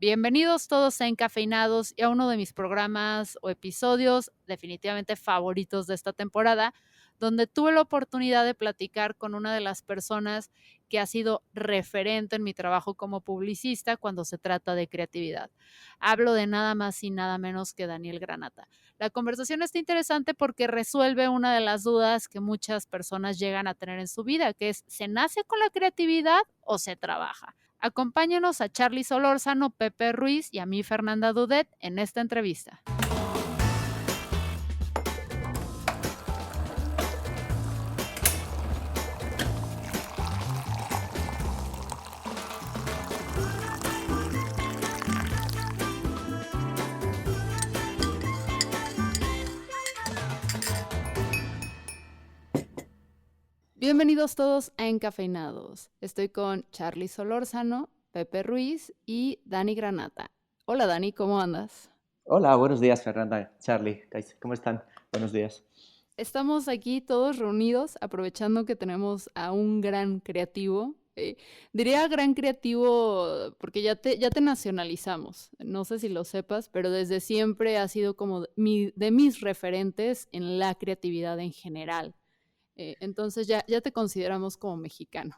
Bienvenidos todos a Encafeinados y a uno de mis programas o episodios definitivamente favoritos de esta temporada, donde tuve la oportunidad de platicar con una de las personas que ha sido referente en mi trabajo como publicista cuando se trata de creatividad. Hablo de nada más y nada menos que Daniel Granata. La conversación está interesante porque resuelve una de las dudas que muchas personas llegan a tener en su vida, que es, ¿se nace con la creatividad o se trabaja? Acompáñenos a Charly Solórzano, Pepe Ruiz y a mí, Fernanda Dudet, en esta entrevista. Bienvenidos todos a Encafeinados. Estoy con Charly Solórzano, Pepe Ruiz y Dani Granata. Hola Dani, ¿cómo andas? Hola, buenos días, Fernanda, Charlie, ¿cómo están? Buenos días. Estamos aquí todos reunidos, aprovechando que tenemos a un gran creativo. Diría gran creativo porque ya te nacionalizamos. No sé si lo sepas, pero desde siempre ha sido como de mis referentes en la creatividad en general. Entonces ya te consideramos como mexicano.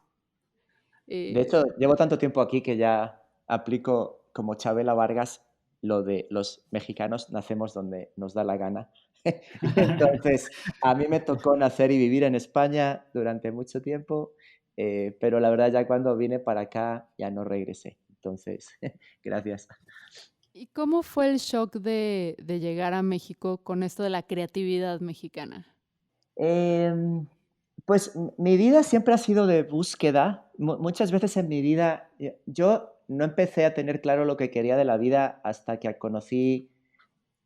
De Eh, hecho, llevo tanto tiempo aquí que ya aplico como Chabela Vargas lo de los mexicanos nacemos donde nos da la gana. Y entonces, a mí me tocó nacer y vivir en España durante mucho tiempo, pero la verdad ya cuando vine para acá ya no regresé. Entonces, gracias. ¿Y cómo fue el shock de llegar a México con esto de la creatividad mexicana? Em, pues mi vida siempre ha sido de búsqueda. Muchas veces en mi vida, yo no empecé a tener claro lo que quería de la vida hasta que conocí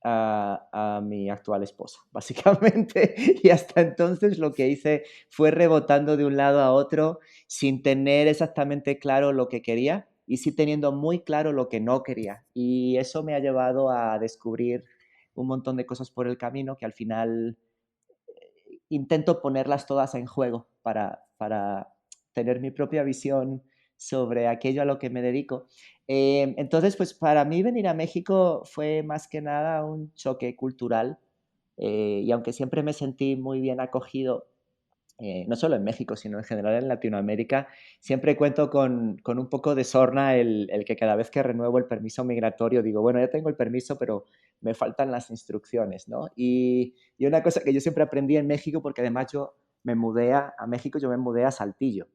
a mi actual esposa, básicamente. Y hasta entonces lo que hice fue rebotando de un lado a otro sin tener exactamente claro lo que quería y sí teniendo muy claro lo que no quería. Y eso me ha llevado a descubrir un montón de cosas por el camino que al final intento ponerlas todas en juego para tener mi propia visión sobre aquello a lo que me dedico. Entonces, pues para mí venir a México fue más que nada un choque cultural y aunque siempre me sentí muy bien acogido, no solo en México, sino en general en Latinoamérica, siempre cuento con un poco de sorna el que cada vez que renuevo el permiso migratorio digo, bueno, ya tengo el permiso, pero me faltan las instrucciones, ¿no? Y una cosa que yo siempre aprendí en México, porque además yo me mudé a México, yo me mudé a Saltillo.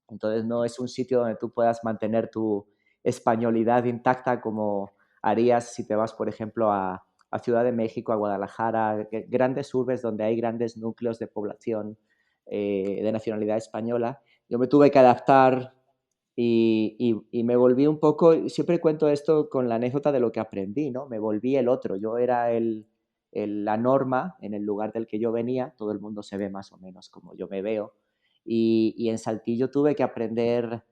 Entonces no es un sitio donde tú puedas mantener tu españolidad intacta como harías si te vas, por ejemplo, a Ciudad de México, a Guadalajara, grandes urbes donde hay grandes núcleos de población de nacionalidad española. Yo me tuve que adaptar y me volví un poco, siempre cuento esto con la anécdota de lo que aprendí, ¿no? Me volví el otro, yo era la norma en el lugar del que yo venía, todo el mundo se ve más o menos como yo me veo, y en Saltillo tuve que aprender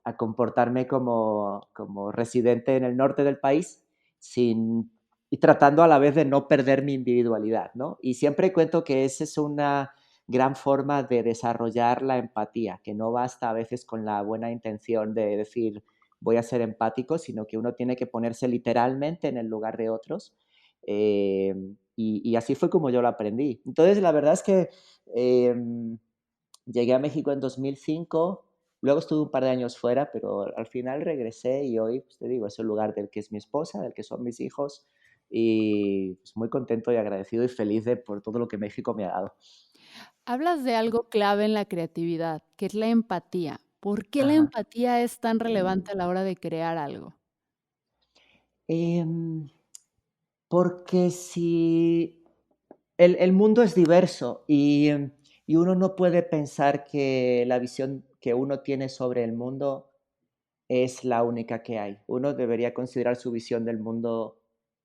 a comportarme como residente en el norte del país sin, y tratando a la vez de no perder mi individualidad, ¿no? Y siempre cuento que esa es una gran forma de desarrollar la empatía, que no basta a veces con la buena intención de decir voy a ser empático, sino que uno tiene que ponerse literalmente en el lugar de otros. Y así fue como yo lo aprendí. Entonces, la verdad es que eh, llegué a México en 2005, luego estuve un par de años fuera, pero al final regresé y hoy, pues te digo, es el lugar del que es mi esposa, del que son mis hijos y pues, muy contento y agradecido y feliz por todo lo que México me ha dado. Hablas de algo clave en la creatividad, que es la empatía. ¿Por qué la Ajá. empatía es tan relevante a la hora de crear algo? Em, Porque si el mundo es diverso y uno no puede pensar que la visión que uno tiene sobre el mundo es la única que hay. Uno debería considerar su visión del mundo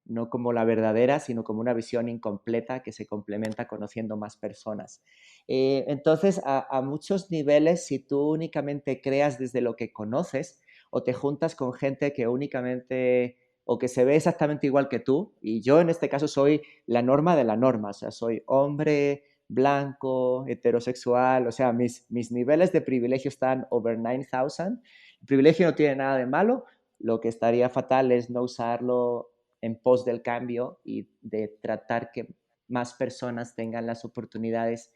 no como la verdadera, sino como una visión incompleta que se complementa conociendo más personas. Entonces, a muchos niveles, si tú únicamente creas desde lo que conoces o te juntas con gente que únicamente o que se ve exactamente igual que tú, y yo en este caso soy la norma de la norma, o sea, soy hombre, blanco, heterosexual, o sea, mis niveles de privilegio están over 9000. El privilegio no tiene nada de malo, lo que estaría fatal es no usarlo en pos del cambio y de tratar que más personas tengan las oportunidades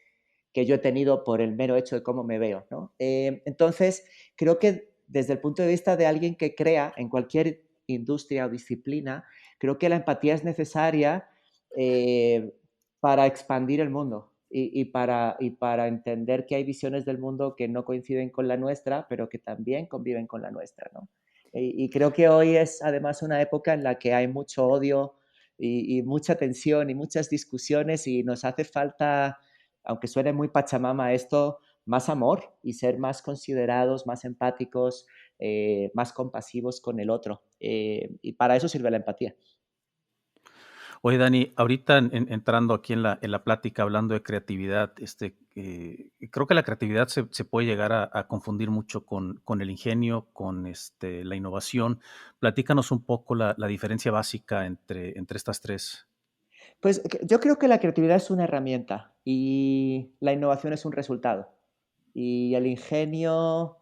que yo he tenido por el mero hecho de cómo me veo, ¿no? Entonces, creo que desde el punto de vista de alguien que crea en cualquier industria o disciplina, creo que la empatía es necesaria eh, para expandir el mundo y para entender que hay visiones del mundo que no coinciden con la nuestra, pero que también conviven con la nuestra, ¿no? Y creo que hoy es además una época en la que hay mucho odio y mucha tensión y muchas discusiones y nos hace falta, aunque suene muy pachamama esto, más amor y ser más considerados, más empáticos, más compasivos con el otro. Y para eso sirve la empatía. Oye, Dani, ahorita entrando aquí en la plática, hablando de creatividad, creo que la creatividad se puede llegar a confundir mucho con el ingenio, con la innovación. Platícanos un poco la diferencia básica entre estas tres. Pues yo creo que la creatividad es una herramienta y la innovación es un resultado. Y el ingenio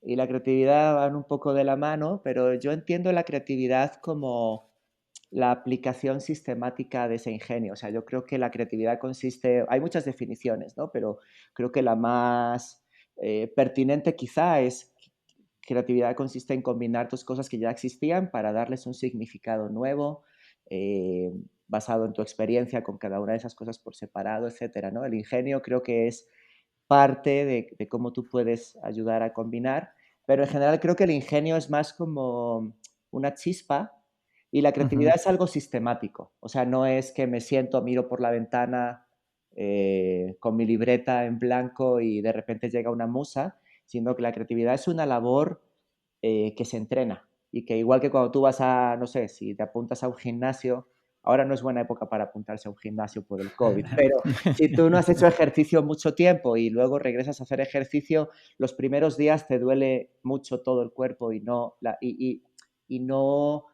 y la creatividad van un poco de la mano, pero yo entiendo la creatividad como la aplicación sistemática de ese ingenio. O sea, yo creo que la creatividad consiste, hay muchas definiciones, ¿no? Pero creo que la más pertinente quizá es creatividad consiste en combinar dos cosas que ya existían para darles un significado nuevo, eh, basado en tu experiencia con cada una de esas cosas por separado, etcétera, ¿no? El ingenio creo que es parte de cómo tú puedes ayudar a combinar, pero en general creo que el ingenio es más como una chispa y la creatividad Ujú. es algo sistemático, o sea, no es que me siento, miro por la ventana con mi libreta en blanco y de repente llega una musa, sino que la creatividad es una labor que se entrena y que igual que cuando tú vas a, no sé, si te apuntas a un gimnasio, ahora no es buena época para apuntarse a un gimnasio por el COVID, pero si tú no has hecho ejercicio mucho tiempo y luego regresas a hacer ejercicio, los primeros días te duele mucho todo el cuerpo y no, y no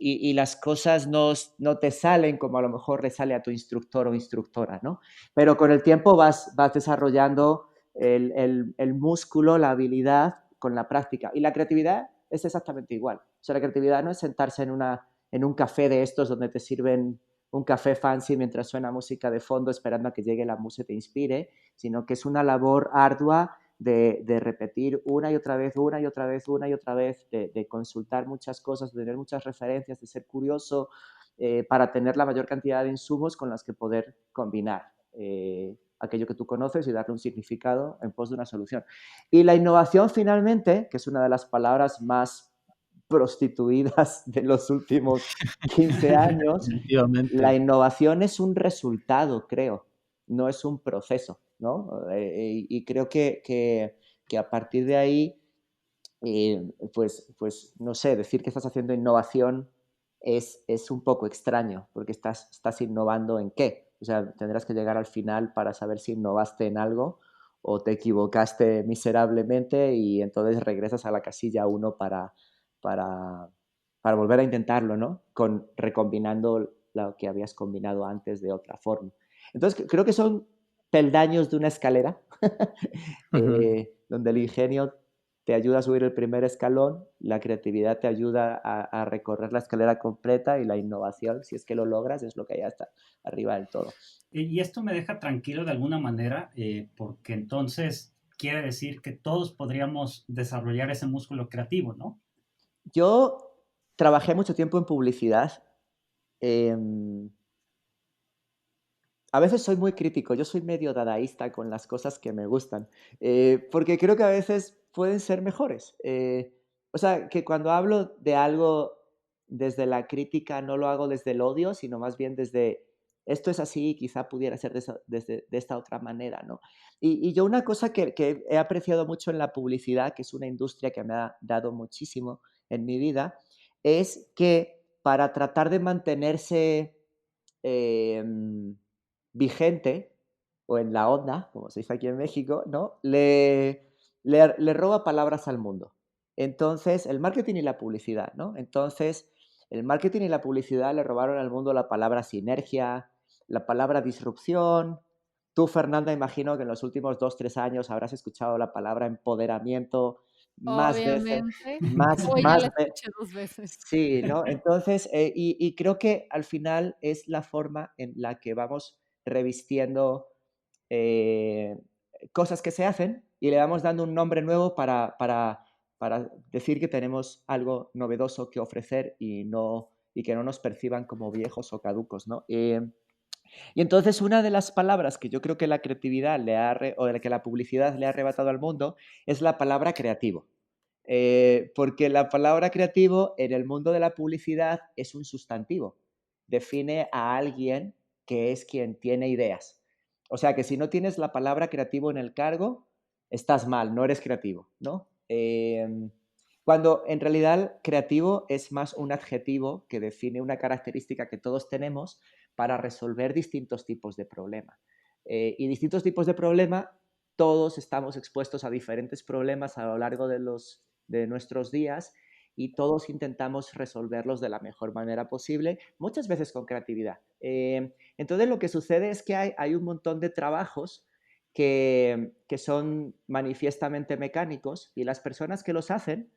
y las cosas no te salen como a lo mejor le sale a tu instructor o instructora, ¿no? Pero con el tiempo vas desarrollando el músculo, la habilidad con la práctica. Y la creatividad es exactamente igual. O sea, la creatividad no es sentarse en un café de estos donde te sirven un café fancy mientras suena música de fondo esperando a que llegue la música y te inspire, sino que es una labor ardua de repetir una y otra vez, una y otra vez, una y otra vez, de consultar muchas cosas, de tener muchas referencias, de ser curioso, para tener la mayor cantidad de insumos con las que poder combinar aquello que tú conoces y darle un significado en pos de una solución. Y la innovación finalmente, que es una de las palabras más prostituidas de los últimos 15 años, la Definitivamente. innovación es un resultado, creo, no es un proceso, ¿no? Y creo que a partir de ahí, pues, no sé, decir que estás haciendo innovación es un poco extraño, porque estás innovando en qué. O sea, tendrás que llegar al final para saber si innovaste en algo o te equivocaste miserablemente y entonces regresas a la casilla uno para, para volver a intentarlo, ¿no? Recombinando lo que habías combinado antes de otra forma. Entonces, creo que son peldaños de una escalera Ujú. donde el ingenio te ayuda a subir el primer escalón, la creatividad te ayuda a recorrer la escalera completa y la innovación, si es que lo logras, es lo que hay hasta arriba del todo. Y esto me deja tranquilo de alguna manera, porque entonces quiere decir que todos podríamos desarrollar ese músculo creativo, ¿no? Yo trabajé mucho tiempo en publicidad. em, a veces soy muy crítico, yo soy medio dadaísta con las cosas que me gustan, porque creo que a veces pueden ser mejores. O sea, que cuando hablo de algo desde la crítica no lo hago desde el odio, sino más bien desde esto es así y quizá pudiera ser de esta otra manera, ¿no? Y yo una cosa que he apreciado mucho en la publicidad, que es una industria que me ha dado muchísimo en mi vida, es que para tratar de mantenerse em, vigente o en la onda, como se dice aquí en México, ¿no? Le roba palabras al mundo. Entonces, el marketing y la publicidad, ¿no? Entonces, el marketing y la publicidad le robaron al mundo la palabra sinergia, la palabra disrupción. Tú, Fernanda, imagino que en los últimos 2, 3 años habrás escuchado la palabra empoderamiento más veces, Obviamente. más, Hoy ya más, la ve- escuché 2 veces. sí, ¿no? Entonces, y creo que al final es la forma en la que vamos revistiendo eh, cosas que se hacen y le vamos dando un nombre nuevo para decir que tenemos algo novedoso que ofrecer y que no nos perciban como viejos o caducos, ¿no? Y entonces una de las palabras que yo creo que la creatividad o de la que la publicidad le ha arrebatado al mundo es la palabra creativo. Porque la palabra creativo en el mundo de la publicidad es un sustantivo. Define a alguien que es quien tiene ideas. O sea que si no tienes la palabra creativo en el cargo, estás mal, no eres creativo, ¿no? Cuando en realidad creativo es más un adjetivo que define una característica que todos tenemos para resolver distintos tipos de problema. Y distintos tipos de problema, todos estamos expuestos a diferentes problemas a lo largo de nuestros días y todos intentamos resolverlos de la mejor manera posible, muchas veces con creatividad. Entonces lo que sucede es que hay un montón de trabajos que son manifiestamente mecánicos y las personas que los hacen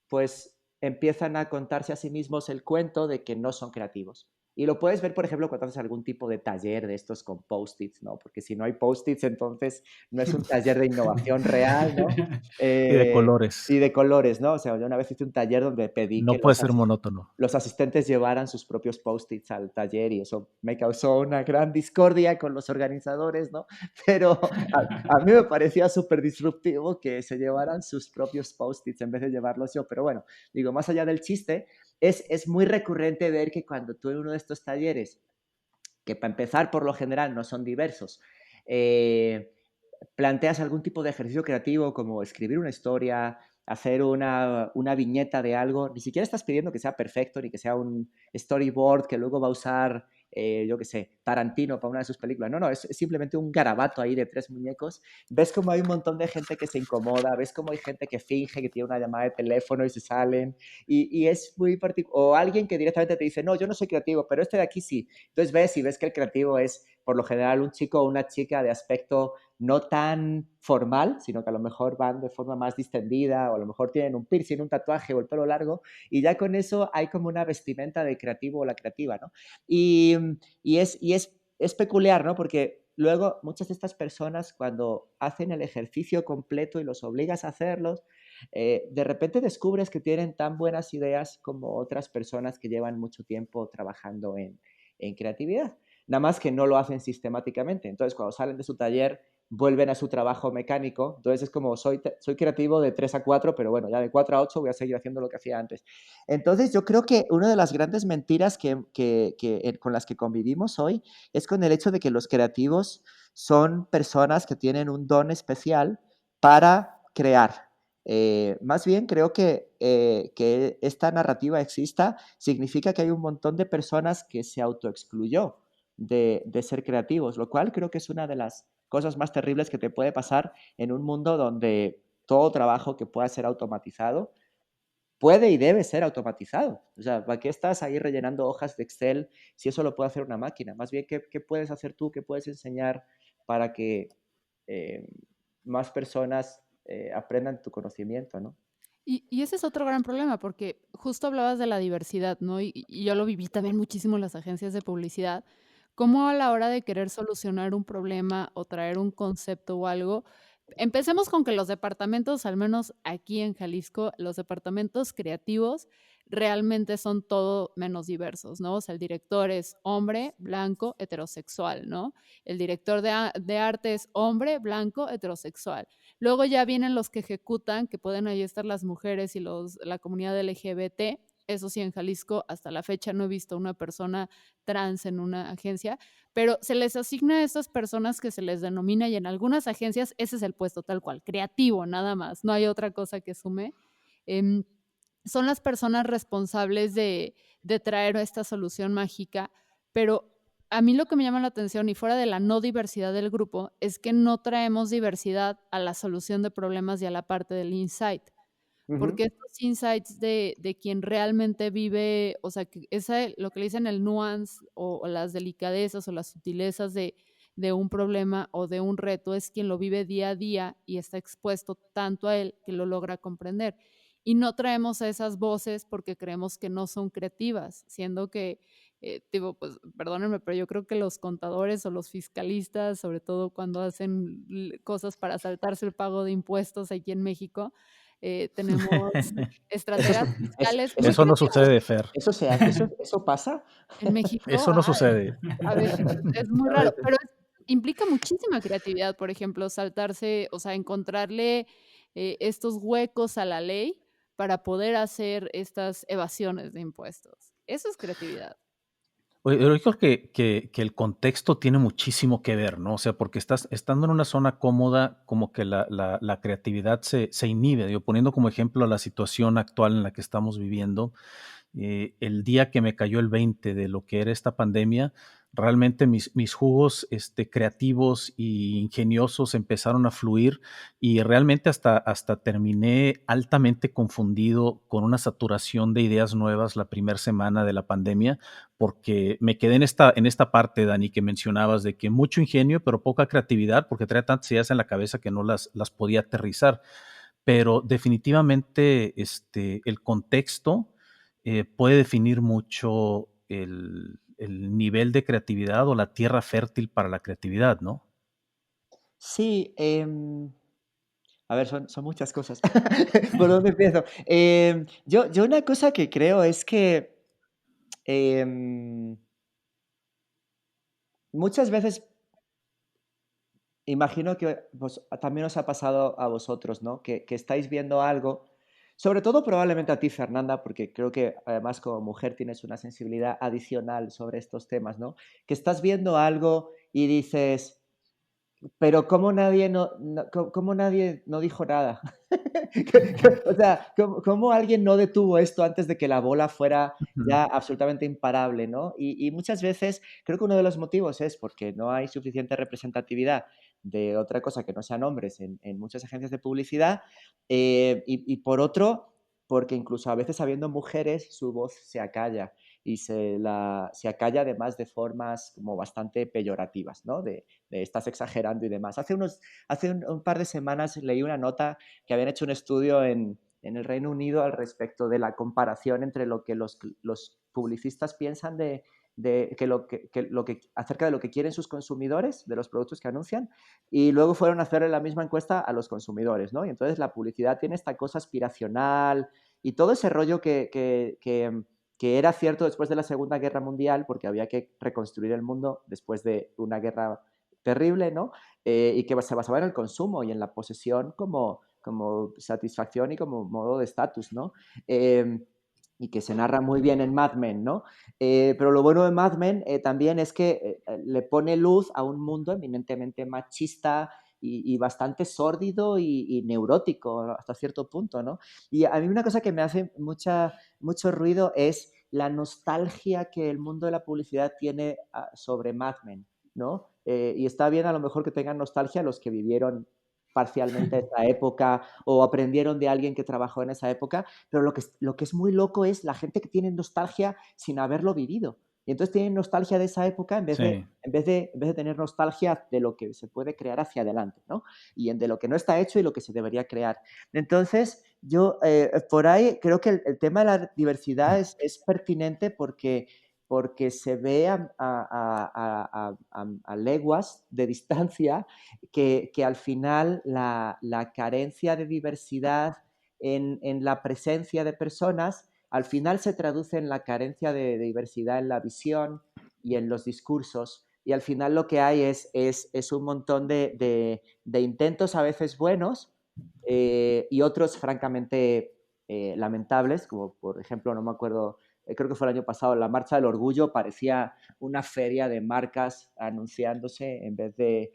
pues empiezan a contarse a sí mismos el cuento de que no son creativos. Y lo puedes ver, por ejemplo, cuando haces algún tipo de taller de estos con post-its, ¿no? Porque si no hay post-its, entonces no es un taller de innovación real, ¿no? Y de Eh, colores. y de colores, ¿no? O sea, yo una vez hice un taller donde pedí que No puede ser monótono. los asistentes llevaran sus propios post-its al taller y eso me causó una gran discordia con los organizadores, ¿no? Pero a mí me parecía súper disruptivo que se llevaran sus propios post-its en vez de llevarlos yo. Pero bueno, digo, más allá del chiste, es muy recurrente ver que cuando tú en uno de estos talleres, que para empezar por lo general no son diversos, planteas algún tipo de ejercicio creativo como escribir una historia, hacer una viñeta de algo, ni siquiera estás pidiendo que sea perfecto ni que sea un storyboard que luego va a usar, yo qué sé, Tarantino para una de sus películas. No, no, es simplemente un garabato ahí de 3 muñecos. Ves como hay un montón de gente que se incomoda, ves como hay gente que finge que tiene una llamada de teléfono y se salen, y es muy particular. O alguien que directamente te dice, no, yo no soy creativo, pero este de aquí sí. Entonces ves que el creativo es, por lo general, un chico o una chica de aspecto no tan formal, sino que a lo mejor van de forma más distendida o a lo mejor tienen un piercing, un tatuaje o el pelo largo y ya con eso hay como una vestimenta de creativo o la creativa, ¿no? Y, es peculiar, ¿no? Porque luego muchas de estas personas cuando hacen el ejercicio completo y los obligas a hacerlos, de repente descubres que tienen tan buenas ideas como otras personas que llevan mucho tiempo trabajando en creatividad. Nada más que no lo hacen sistemáticamente. Entonces, cuando salen de su taller, vuelven a su trabajo mecánico. Entonces es como, soy creativo de 3 a 4, pero bueno, ya de 4 a 8 voy a seguir haciendo lo que hacía antes. Entonces yo creo que una de las grandes mentiras con las que convivimos hoy es con el hecho de que los creativos son personas que tienen un don especial para crear. Más bien creo que esta narrativa exista significa que hay un montón de personas que se autoexcluyó de ser creativos, lo cual creo que es una de las cosas más terribles que te puede pasar en un mundo donde todo trabajo que pueda ser automatizado puede y debe ser automatizado. O sea, ¿para qué estás ahí rellenando hojas de Excel si eso lo puede hacer una máquina? Más bien, ¿qué puedes hacer tú? ¿Qué puedes enseñar para que eh, más personas aprendan tu conocimiento, ¿no? Y ese es otro gran problema, porque justo hablabas de la diversidad, ¿no? Y yo lo viví también muchísimo en las agencias de publicidad, cómo a la hora de querer solucionar un problema o traer un concepto o algo, empecemos con que los departamentos, al menos aquí en Jalisco, los departamentos creativos realmente son todo menos diversos, ¿no? O sea, el director es hombre, blanco, heterosexual, ¿no? El director de arte es hombre, blanco, heterosexual. Luego ya vienen los que ejecutan, que pueden ahí estar las mujeres y la comunidad LGBT. Eso sí, en Jalisco hasta la fecha no he visto una persona trans en una agencia, pero se les asigna a estas personas que se les denomina y en algunas agencias ese es el puesto tal cual, creativo nada más, no hay otra cosa que sume. Eh, Son las personas responsables de traer esta solución mágica, pero a mí lo que me llama la atención y fuera de la no diversidad del grupo es que no traemos diversidad a la solución de problemas y a la parte del insight, Uh -huh. porque estos insights de quien realmente vive, o sea, que esa, lo que le dicen el nuance o las delicadezas o las sutilezas de un problema o de un reto es quien lo vive día a día y está expuesto tanto a él que lo logra comprender. Y no traemos a esas voces porque creemos que no son creativas, siendo que, digo, pues perdónenme, pero yo creo que los contadores o los fiscalistas, sobre todo cuando hacen cosas para saltarse el pago de impuestos aquí en México, tenemos Eso, estrategas es- fiscales muy eso, Eso no creativas. sucede, Fer. eso se hace, eso pasa. En México, Eso no sucede. a veces es muy A raro, veces. pero implica muchísima creatividad, por ejemplo, saltarse, o sea, encontrarle estos huecos a la ley para poder hacer estas evasiones de impuestos. Eso es creatividad. Oye, yo creo que el contexto tiene muchísimo que ver, ¿no? O sea, porque estando en una zona cómoda, como que la creatividad se inhibe. Yo poniendo como ejemplo la situación actual en la que estamos viviendo, el día que me cayó el 20 de lo que era esta pandemia, realmente mis jugos creativos e ingeniosos empezaron a fluir y realmente hasta terminé altamente confundido con una saturación de ideas nuevas la primera semana de la pandemia, porque me quedé en esta parte, Dani, que mencionabas de que mucho ingenio, pero poca creatividad, porque traía tantas ideas en la cabeza que no las podía aterrizar. Pero definitivamente el contexto puede definir mucho el nivel de creatividad o la tierra fértil para la creatividad, ¿no? Sí, a ver, son muchas cosas. ¿Por dónde empiezo? Yo una cosa que creo es que muchas veces imagino que también os ha pasado a vosotros, ¿no? Que estáis viendo algo, sobre todo probablemente a ti, Fernanda, porque creo que además como mujer tienes una sensibilidad adicional sobre estos temas, ¿no? Que estás viendo algo y dices, pero ¿cómo nadie no dijo nada? O sea, ¿cómo alguien no detuvo esto antes de que la bola fuera Ujú. ya absolutamente imparable, ¿no? Y muchas veces creo que uno de los motivos es porque no hay suficiente representatividad de otra cosa que no sean hombres en muchas agencias de publicidad, y por otro, porque incluso a veces habiendo mujeres su voz se acalla y se acalla además de formas como bastante peyorativas, ¿no? De estás exagerando y demás. Hace un par de semanas leí una nota que habían hecho un estudio en el Reino Unido al respecto de la comparación entre lo que los publicistas piensan acerca de lo que quieren sus consumidores, de los productos que anuncian, y luego fueron a hacer la misma encuesta a los consumidores, ¿no? Y entonces la publicidad tiene esta cosa aspiracional y todo ese rollo que era cierto después de la Segunda Guerra Mundial, porque había que reconstruir el mundo después de una guerra terrible, ¿no? Y que se basaba en el consumo y en la posesión como satisfacción y como modo de estatus, ¿no? Y que se narra muy bien en Mad Men, ¿no? Pero lo bueno de Mad Men también es que le pone luz a un mundo eminentemente machista y bastante sórdido y neurótico hasta cierto punto, ¿no? Y a mí una cosa que me hace mucho ruido es la nostalgia que el mundo de la publicidad tiene sobre Mad Men, ¿no? Y está bien a lo mejor que tengan nostalgia los que vivieron parcialmente esa época o aprendieron de alguien que trabajó en esa época, pero lo que es muy loco es la gente que tiene nostalgia sin haberlo vivido. Y entonces tienen nostalgia de esa época Sí. en vez de tener nostalgia de lo que se puede crear hacia adelante, ¿no? Y de lo que no está hecho y lo que se debería crear. Entonces, yo por ahí creo que el tema de la diversidad es pertinente porque se ve a leguas de distancia que al final la carencia de diversidad en la presencia de personas, al final se traduce en la carencia de diversidad en la visión y en los discursos. Y al final lo que hay es un montón de intentos a veces buenos y otros francamente lamentables, como por ejemplo, no me acuerdo, creo que fue el año pasado, la Marcha del Orgullo parecía una feria de marcas anunciándose en vez de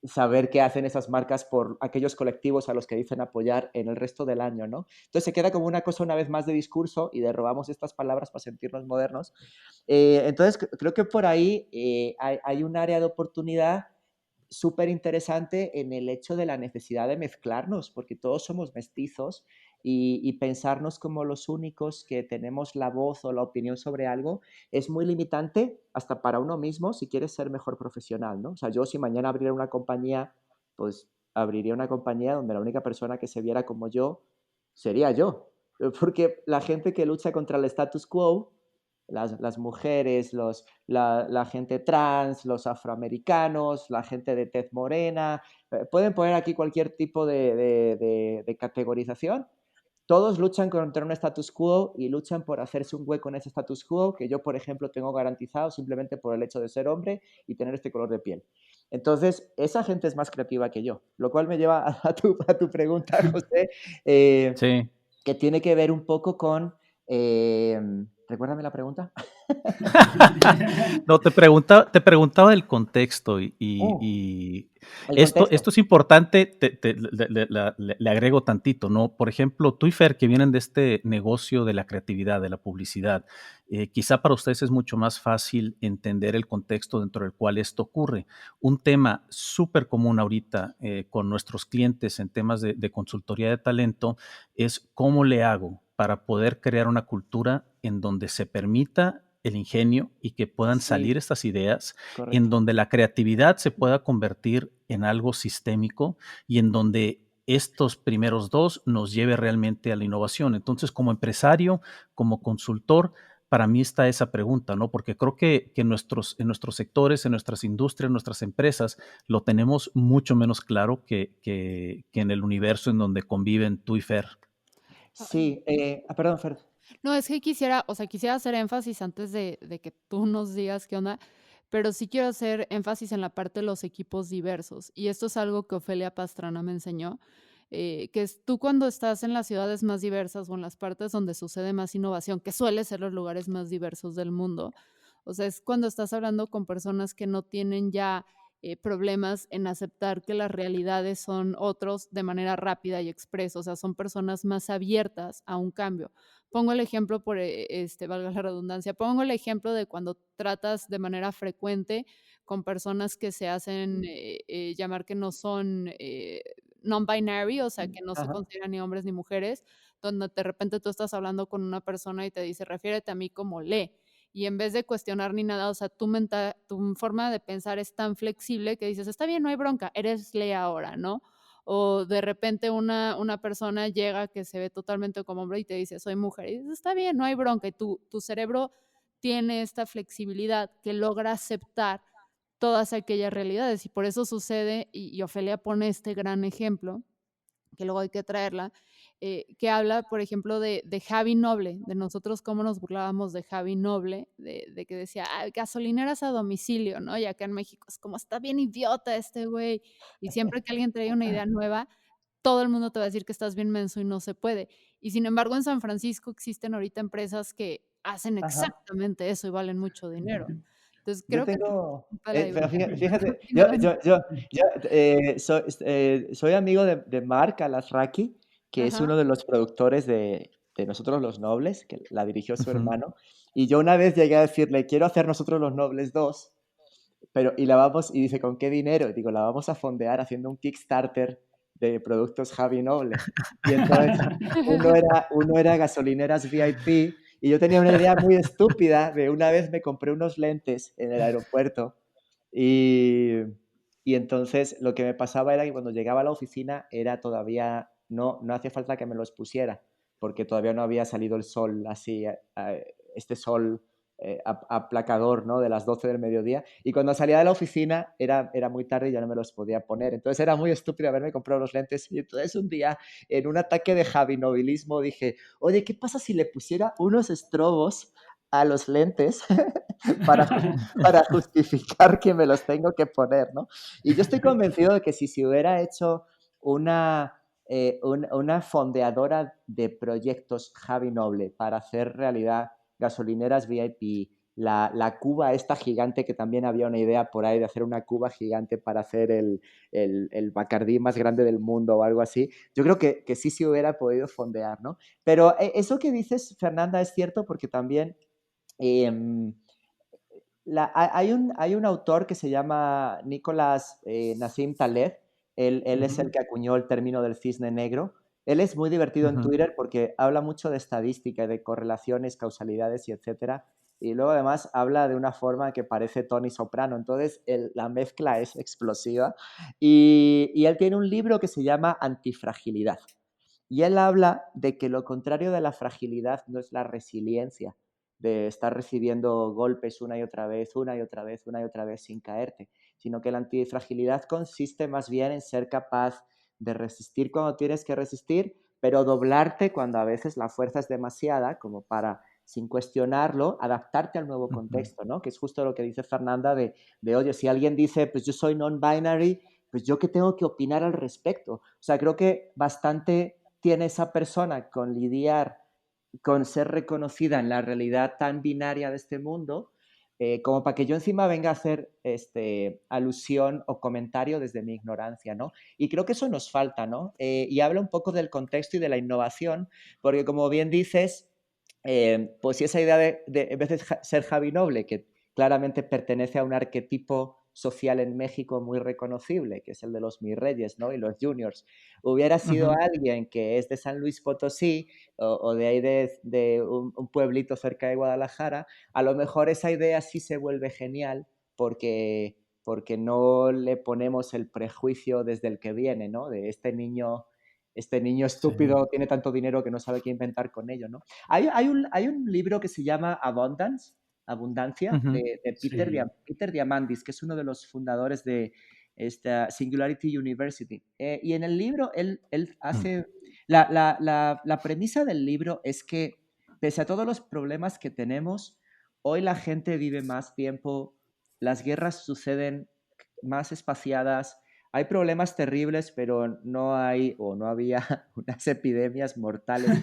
saber qué hacen esas marcas por aquellos colectivos a los que dicen apoyar en el resto del año, ¿no? Entonces se queda como una cosa una vez más de discurso y de robamos estas palabras para sentirnos modernos. Entonces creo que por ahí hay un área de oportunidad súper interesante en el hecho de la necesidad de mezclarnos, porque todos somos mestizos y pensarnos como los únicos que tenemos la voz o la opinión sobre algo es muy limitante hasta para uno mismo si quieres ser mejor profesional, ¿no? O sea, yo si mañana abriera una compañía, pues abriría una compañía donde la única persona que se viera como yo sería yo. Porque la gente que lucha contra el status quo, las mujeres, la gente trans, los afroamericanos, la gente de tez morena, pueden poner aquí cualquier tipo de categorización. Todos luchan contra un status quo y luchan por hacerse un hueco en ese status quo que yo, por ejemplo, tengo garantizado simplemente por el hecho de ser hombre y tener este color de piel. Entonces, esa gente es más creativa que yo, lo cual me lleva a tu pregunta, José, Sí. que tiene que ver un poco con... recuérdame la pregunta. No, te preguntaba el contexto y El esto contexto. es importante, le agrego tantito, ¿no? Por ejemplo, tú y Fer, que vienen de este negocio de la creatividad, de la publicidad, quizá para ustedes es mucho más fácil entender el contexto dentro del cual esto ocurre. Un tema súper común ahorita con nuestros clientes en temas de consultoría de talento es cómo le hago para poder crear una cultura en donde se permita el ingenio y que puedan Sí, salir estas ideas, en correcto. donde la creatividad se pueda convertir en algo sistémico y en donde estos primeros dos nos lleve realmente a la innovación. Entonces, como empresario, como consultor, para mí está esa pregunta, ¿no? Porque creo que en nuestros sectores, en nuestras industrias, en nuestras empresas, lo tenemos mucho menos claro que en el universo en donde conviven tú y Fer. Sí, perdón, Fer. No, es que quisiera, o sea, quisiera hacer énfasis antes de que tú nos digas qué onda, pero sí quiero hacer énfasis en la parte de los equipos diversos. Y esto es algo que Ofelia Pastrana me enseñó, que es tú cuando estás en las ciudades más diversas o en las partes donde sucede más innovación, que suele ser los lugares más diversos del mundo, o sea, es cuando estás hablando con personas que no tienen ya problemas en aceptar que las realidades son otros de manera rápida y expresa, o sea, son personas más abiertas a un cambio. Pongo el ejemplo por, valga la redundancia, pongo el ejemplo de cuando tratas de manera frecuente con personas que se hacen llamar que no son non-binary, o sea, que no se Ajá. consideran ni hombres ni mujeres, donde de repente tú estás hablando con una persona y te dice, refiérete a mí como le. Y en vez de cuestionar ni nada, o sea, tu forma de pensar es tan flexible que dices, está bien, no hay bronca, eres le ahora, ¿no? O de repente una persona llega que se ve totalmente como hombre y te dice, soy mujer. Y dices, está bien, no hay bronca. Y tu cerebro tiene esta flexibilidad que logra aceptar todas aquellas realidades. Y por eso sucede, y Ofelia pone este gran ejemplo, que luego hay que traerla, que habla, por ejemplo, de Javi Noble, de nosotros cómo nos burlábamos de Javi Noble, de que decía, gasolineras a domicilio, ¿no? Y acá en México es como, está bien idiota este güey. Y siempre que alguien trae una idea nueva, todo el mundo te va a decir que estás bien menso y no se puede. Y sin embargo, en San Francisco existen ahorita empresas que hacen Ajá. exactamente eso y valen mucho dinero. Entonces, Yo creo que tengo, es la pero diversidad. fíjate, Dime, Dani. soy amigo de Mark Alasraqui, que es Ajá. uno de los productores de Nosotros los Nobles, que la dirigió su Ujú. hermano, y yo una vez llegué a decirle, quiero hacer Nosotros los Nobles 2, y dice, ¿con qué dinero? Y digo, la vamos a fondear haciendo un Kickstarter de productos Javi Noble. Y entonces uno era gasolineras VIP y yo tenía una idea muy estúpida de una vez me compré unos lentes en el aeropuerto y, y entonces lo que me pasaba era que cuando llegaba a la oficina era todavía, no hacía falta que me los pusiera porque todavía no había salido el sol así, este sol aplacador, ¿no? De las 12 del mediodía. Y cuando salía de la oficina era muy tarde y ya no me los podía poner. Entonces era muy estúpido haberme comprado los lentes. Y entonces un día, en un ataque de javinobilismo, dije, oye, ¿qué pasa si le pusiera unos estrobos a los lentes para, para justificar que me los tengo que poner, ¿no? Y yo estoy convencido de que si se hubiera hecho una fondeadora de proyectos Javi Noble para hacer realidad gasolineras VIP, la cuba esta gigante, que también había una idea por ahí de hacer una cuba gigante para hacer el Bacardí más grande del mundo o algo así, yo creo que sí se hubiera podido fondear, ¿no? Pero eso que dices, Fernanda, es cierto porque también eh, hay un autor que se llama Nicolás Nassim Taleb, él es el Ujú. que acuñó el término del cisne negro, Él es muy divertido en Ujú. Twitter porque habla mucho de estadística y de correlaciones, causalidades y etcétera. Y luego además habla de una forma que parece Tony Soprano. Entonces la mezcla es explosiva. Y él tiene un libro que se llama Antifragilidad. Y él habla de que lo contrario de la fragilidad no es la resiliencia, de estar recibiendo golpes una y otra vez, una y otra vez, una y otra vez sin caerte, sino que la antifragilidad consiste más bien en ser capaz de resistir cuando tienes que resistir, pero doblarte cuando a veces la fuerza es demasiada, como para, sin cuestionarlo, adaptarte al nuevo Ujú. contexto, ¿no? Que es justo lo que dice Fernanda oye, si alguien dice, pues yo soy non-binary, pues yo qué tengo que opinar al respecto. O sea, creo que bastante tiene esa persona con lidiar con ser reconocida en la realidad tan binaria de este mundo, como para que yo encima venga a hacer alusión o comentario desde mi ignorancia, ¿no? Y creo que eso nos falta, ¿no? Y habla un poco del contexto y de la innovación, porque como bien dices, pues si esa idea en vez de ser Javi Noble, que claramente pertenece a un arquetipo social en México muy reconocible, que es el de los mis reyes, ¿no? Y los juniors, hubiera sido Ujú. alguien que es de San Luis Potosí o de ahí de un pueblito cerca de Guadalajara, a lo mejor esa idea sí se vuelve genial porque no le ponemos el prejuicio desde el que viene, ¿no? De este niño Sí. estúpido tiene tanto dinero que no sabe qué inventar con ello, ¿no? Hay un libro que se llama Abundancia, Ujú. de Sí. Peter Diamandis, que es uno de los fundadores de esta Singularity University. Y en el libro él Mm. hace... La premisa del libro es que, pese a todos los problemas que tenemos, hoy la gente vive más tiempo, las guerras suceden más espaciadas, hay problemas terribles, pero no hay o no había unas epidemias mortales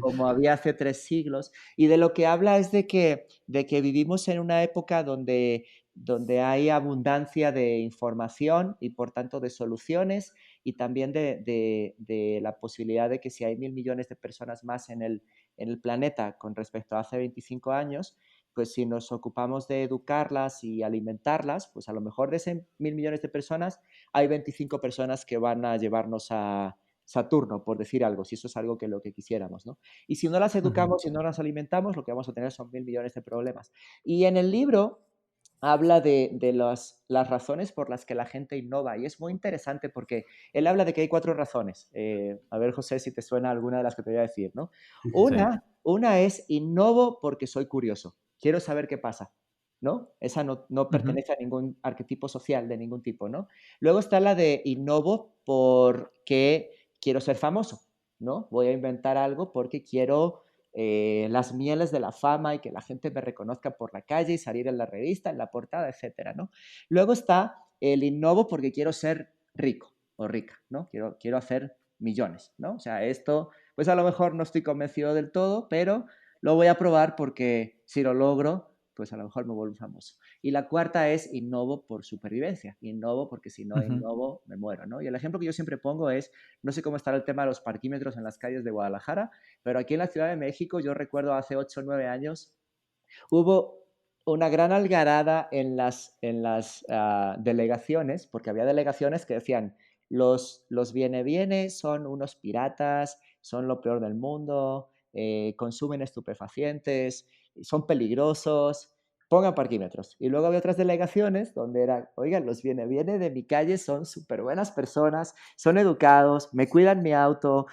como había hace 3 siglos. Y de lo que habla es de que vivimos en una época donde hay abundancia de información y por tanto de soluciones y también de la posibilidad de que si hay 1.000 millones de personas más en el planeta con respecto a hace 25 años, pues si nos ocupamos de educarlas y alimentarlas, pues a lo mejor de ese 1.000 millones de personas hay 25 personas que van a llevarnos a Saturno, por decir algo, si eso es algo que lo que quisiéramos, ¿no? Y si no las Ujú. educamos y no las alimentamos, lo que vamos a tener son 1.000 millones de problemas. Y en el libro habla de las razones por las que la gente innova y es muy interesante porque él habla de que hay 4 razones. A ver, José, si te suena alguna de las que te voy a decir, ¿no? Sí. Una es innovo porque soy curioso, quiero saber qué pasa, ¿no? Esa no Ujú. pertenece a ningún arquetipo social de ningún tipo, ¿no? Luego está la de innovo porque quiero ser famoso, ¿no? Voy a inventar algo porque quiero las mieles de la fama y que la gente me reconozca por la calle y salir en la revista, en la portada, etcétera, ¿no? Luego está el innovo porque quiero ser rico o rica, ¿no? Quiero hacer millones, ¿no? O sea, esto, pues a lo mejor no estoy convencido del todo, pero lo voy a probar porque si lo logro, pues a lo mejor me vuelvo famoso. Y la cuarta es innovo por supervivencia. Innovo porque si no Ujú. innovo, me muero, ¿no? Y el ejemplo que yo siempre pongo es, no sé cómo estará el tema de los parquímetros en las calles de Guadalajara, pero aquí en la Ciudad de México, yo recuerdo hace 8 o 9 años, hubo una gran algarada en las delegaciones, porque había delegaciones que decían, los viene son unos piratas, son lo peor del mundo, consumen estupefacientes, son peligrosos, pongan parquímetros. Y luego había otras delegaciones donde era, oigan, los viene de mi calle son súper buenas personas, son educados, me cuidan mi auto,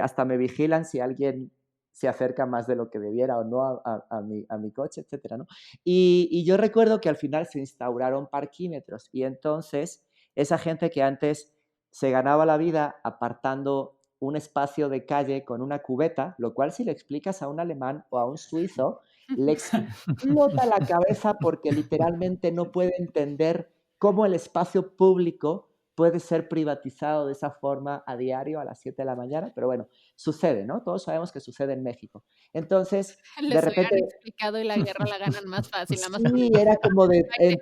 hasta me vigilan si alguien se acerca más de lo que debiera o no a mi coche, etcétera, ¿no? Y yo recuerdo que al final se instauraron parquímetros y entonces esa gente que antes se ganaba la vida apartando un espacio de calle con una cubeta, lo cual si le explicas a un alemán o a un suizo, le explota la cabeza porque literalmente no puede entender cómo el espacio público puede ser privatizado de esa forma a diario a las 7 de la mañana, pero bueno, sucede, ¿no? Todos sabemos que sucede en México. Entonces, de Les repente, hubieran explicado y la guerra la ganan más fácil, nada más sí, era como de de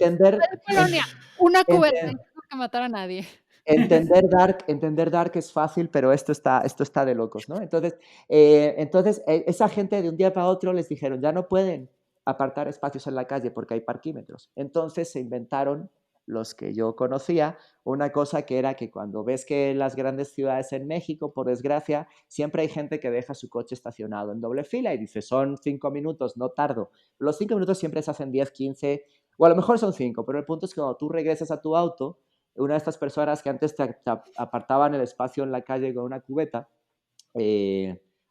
colonia, una cubeta, enten- y no tengo que matar a nadie. entender Dark es fácil, pero esto está de locos, ¿no? Entonces, esa gente de un día para otro les dijeron, ya no pueden apartar espacios en la calle porque hay parquímetros. Entonces se inventaron los que yo conocía, una cosa que era que cuando ves que en las grandes ciudades en México, por desgracia, siempre hay gente que deja su coche estacionado en doble fila y dice, son 5 minutos, no tardo. Los 5 minutos siempre se hacen 10, 15, o a lo mejor son 5, pero el punto es que cuando tú regresas a tu auto, una de estas personas que antes te apartaban el espacio en la calle con una cubeta,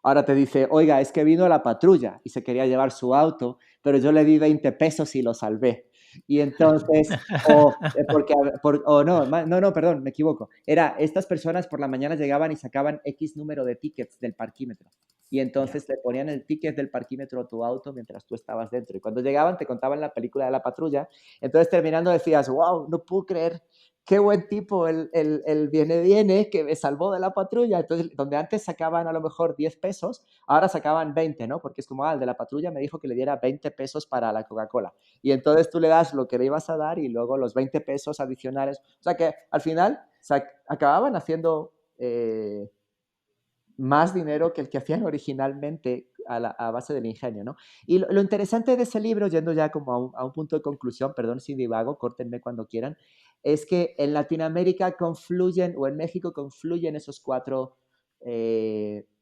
ahora te dice, oiga, es que vino la patrulla y se quería llevar su auto, pero yo le di 20 pesos y lo salvé. Y entonces, no, perdón, me equivoco. Era, estas personas por la mañana llegaban y sacaban X número de tickets del parquímetro. Y entonces te ponían el ticket del parquímetro a tu auto mientras tú estabas dentro. Y cuando llegaban te contaban la película de la patrulla. Entonces terminando decías, wow, no puedo creer qué buen tipo el viene que me salvó de la patrulla. Entonces, donde antes sacaban a lo mejor 10 pesos, ahora sacaban 20, ¿no? Porque es como, el de la patrulla me dijo que le diera 20 pesos para la Coca-Cola. Y entonces tú le das lo que le ibas a dar y luego los 20 pesos adicionales. O sea que al final acababan haciendo más dinero que el que hacían originalmente a base del ingenio, ¿no? Y lo interesante de ese libro, yendo ya como a un punto de conclusión, perdón si divago, córtenme cuando quieran, es que en Latinoamérica confluyen, o en México confluyen esos 4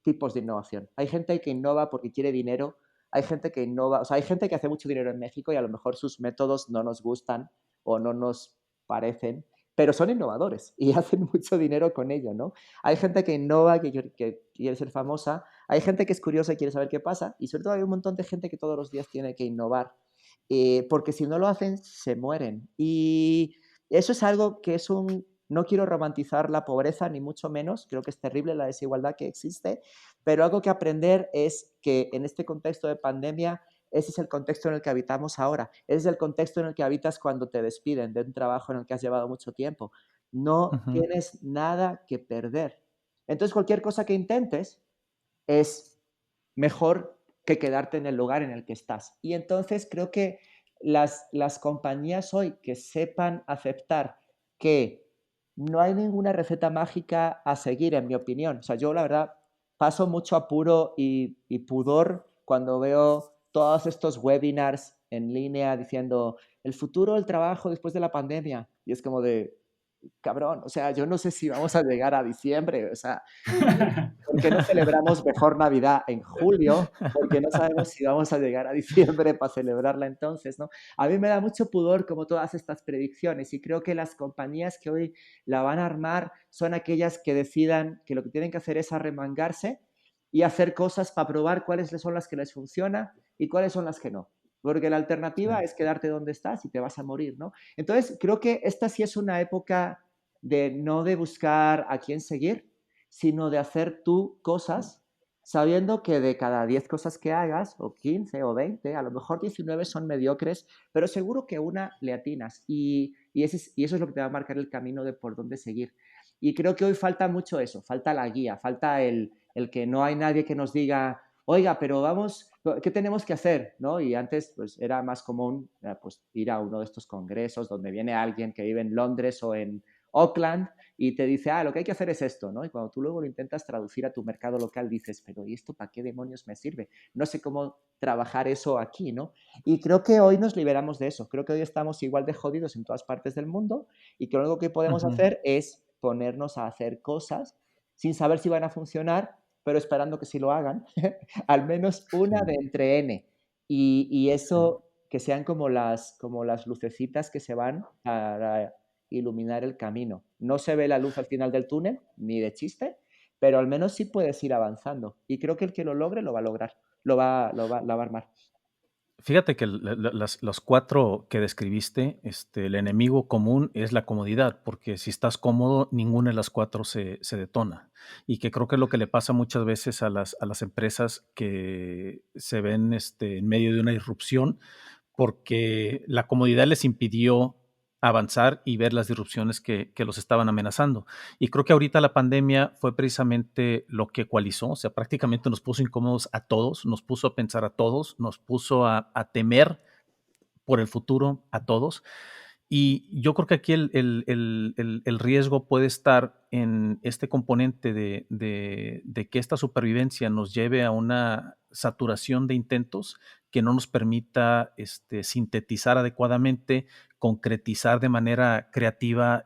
tipos de innovación. Hay gente que innova porque quiere dinero, hay gente que innova, o sea, hay gente que hace mucho dinero en México y a lo mejor sus métodos no nos gustan o no nos parecen, pero son innovadores y hacen mucho dinero con ello, ¿no? Hay gente que innova, que quiere ser famosa, hay gente que es curiosa y quiere saber qué pasa, y sobre todo hay un montón de gente que todos los días tiene que innovar, porque si no lo hacen, se mueren. Y eso es algo que es no quiero romantizar la pobreza, ni mucho menos, creo que es terrible la desigualdad que existe, pero algo que aprender es que en este contexto de pandemia, ese es el contexto en el que habitamos ahora. Ese es el contexto en el que habitas cuando te despiden de un trabajo en el que has llevado mucho tiempo. No tienes nada que perder. Entonces, cualquier cosa que intentes es mejor que quedarte en el lugar en el que estás. Y entonces creo que las compañías hoy que sepan aceptar que no hay ninguna receta mágica a seguir, en mi opinión. O sea, yo la verdad paso mucho apuro y pudor cuando veo todos estos webinars en línea diciendo el futuro del trabajo después de la pandemia. Y es como de, cabrón, o sea, yo no sé si vamos a llegar a diciembre, o sea, ¿por qué no celebramos mejor Navidad en julio? Porque no sabemos si vamos a llegar a diciembre para celebrarla entonces, ¿no? A mí me da mucho pudor como todas estas predicciones y creo que las compañías que hoy la van a armar son aquellas que decidan que lo que tienen que hacer es arremangarse y hacer cosas para probar cuáles son las que les funcionan y cuáles son las que no. Porque la alternativa es quedarte donde estás y te vas a morir, ¿no? Entonces, creo que esta sí es una época de no de buscar a quién seguir, sino de hacer tú cosas sabiendo que de cada 10 cosas que hagas, o 15 o 20, a lo mejor 19 son mediocres, pero seguro que una le atinas y eso es lo que te va a marcar el camino de por dónde seguir. Y creo que hoy falta mucho eso, falta la guía, falta el que no hay nadie que nos diga, oiga, pero vamos, ¿qué tenemos que hacer? ¿No? Y antes pues era más común pues, ir a uno de estos congresos donde viene alguien que vive en Londres o en Auckland y te dice, lo que hay que hacer es esto, ¿no? Y cuando tú luego lo intentas traducir a tu mercado local, dices, pero ¿y esto para qué demonios me sirve? No sé cómo trabajar eso aquí, ¿no? Y creo que hoy nos liberamos de eso. Creo que hoy estamos igual de jodidos en todas partes del mundo y que lo único que podemos hacer es ponernos a hacer cosas sin saber si van a funcionar, pero esperando que sí lo hagan, al menos una de entre N. Y eso, que sean como las lucecitas que se van para iluminar el camino. No se ve la luz al final del túnel, ni de chiste, pero al menos sí puedes ir avanzando. Y creo que el que lo logre lo va a lograr, la va a armar. Fíjate que los 4 que describiste, el enemigo común es la comodidad, porque si estás cómodo, ninguna de las 4 se detona. Y que creo que es lo que le pasa muchas veces a las empresas que se ven en medio de una disrupción, porque la comodidad les impidió avanzar y ver las disrupciones que los estaban amenazando. Y creo que ahorita la pandemia fue precisamente lo que ecualizó, o sea, prácticamente nos puso incómodos a todos, nos puso a pensar a todos, nos puso a temer por el futuro a todos. Y yo creo que aquí el riesgo puede estar en este componente de que esta supervivencia nos lleve a una saturación de intentos que no nos permita sintetizar adecuadamente, concretizar de manera creativa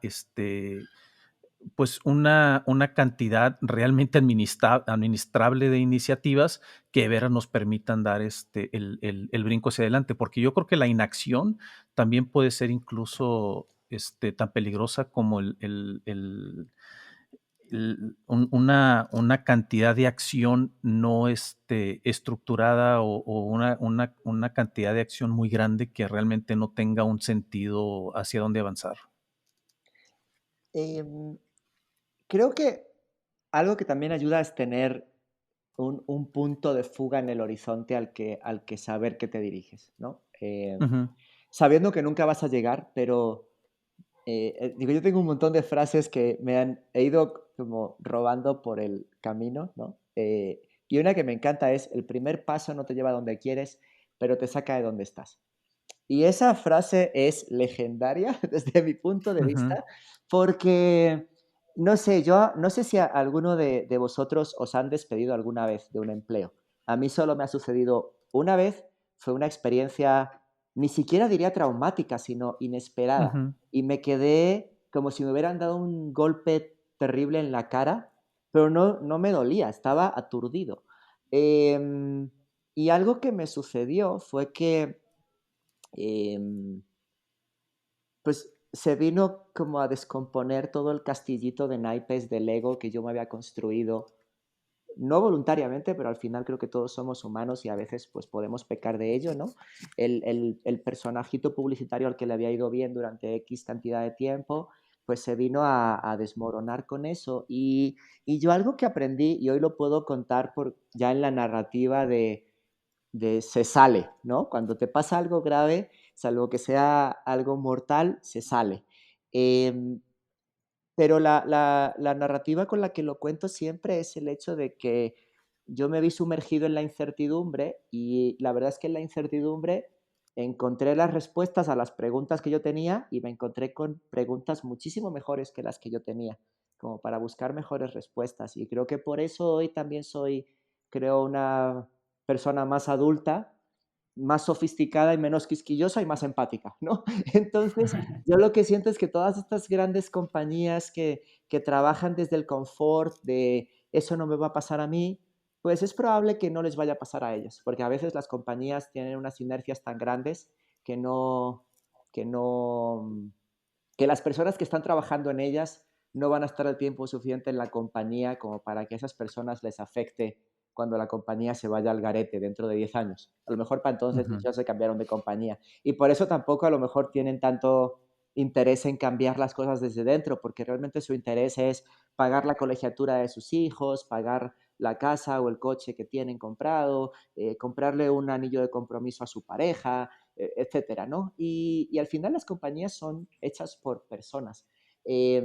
pues una cantidad realmente administrable de iniciativas que de veras nos permitan dar el brinco hacia adelante, porque yo creo que la inacción también puede ser incluso tan peligrosa como una cantidad de acción no estructurada o una cantidad de acción muy grande que realmente no tenga un sentido hacia dónde avanzar. Em, Creo que algo que también ayuda es tener un punto de fuga en el horizonte al que saber que te diriges, ¿no? Ujú, Sabiendo que nunca vas a llegar, pero digo, yo tengo un montón de frases que he ido como robando por el camino, ¿no? Y una que me encanta es: el primer paso no te lleva a donde quieres, pero te saca de donde estás. Y esa frase es legendaria desde mi punto de ujú. vista, porque no sé, yo no sé si a alguno de vosotros os han despedido alguna vez de un empleo. A mí solo me ha sucedido una vez, fue una experiencia ni siquiera diría traumática, sino inesperada. Ujú. Y me quedé como si me hubieran dado un golpe terrible en la cara, pero no me dolía, estaba aturdido. Em, y algo que me sucedió fue que em, pues se vino como a descomponer todo el castillito de naipes de Lego que yo me había construido, no voluntariamente, pero al final creo que todos somos humanos y a veces pues podemos pecar de ello, ¿no? El personajito publicitario al que le había ido bien durante X cantidad de tiempo, pues se vino a desmoronar con eso. Y yo algo que aprendí, y hoy lo puedo contar ya en la narrativa de se sale, ¿no? Cuando te pasa algo grave, salvo que sea algo mortal, se sale. Em, pero la narrativa con la que lo cuento siempre es el hecho de que yo me vi sumergido en la incertidumbre y la verdad es que en la incertidumbre encontré las respuestas a las preguntas que yo tenía y me encontré con preguntas muchísimo mejores que las que yo tenía, como para buscar mejores respuestas. Y creo que por eso hoy también soy, creo, una persona más adulta, más sofisticada y menos quisquillosa y más empática, ¿no? Entonces, yo lo que siento es que todas estas grandes compañías que trabajan desde el confort de eso no me va a pasar a mí, pues es probable que no les vaya a pasar a ellos, porque a veces las compañías tienen unas inercias tan grandes que que no, que las personas que están trabajando en ellas no van a estar el tiempo suficiente en la compañía como para que a esas personas les afecte cuando la compañía se vaya al garete dentro de 10 años. A lo mejor para entonces Ujú. muchos se cambiaron de compañía. Y por eso tampoco a lo mejor tienen tanto interés en cambiar las cosas desde dentro, porque realmente su interés es pagar la colegiatura de sus hijos, pagar la casa o el coche que tienen comprado, comprarle un anillo de compromiso a su pareja, etcétera, ¿no? Y al final las compañías son hechas por personas. Eh,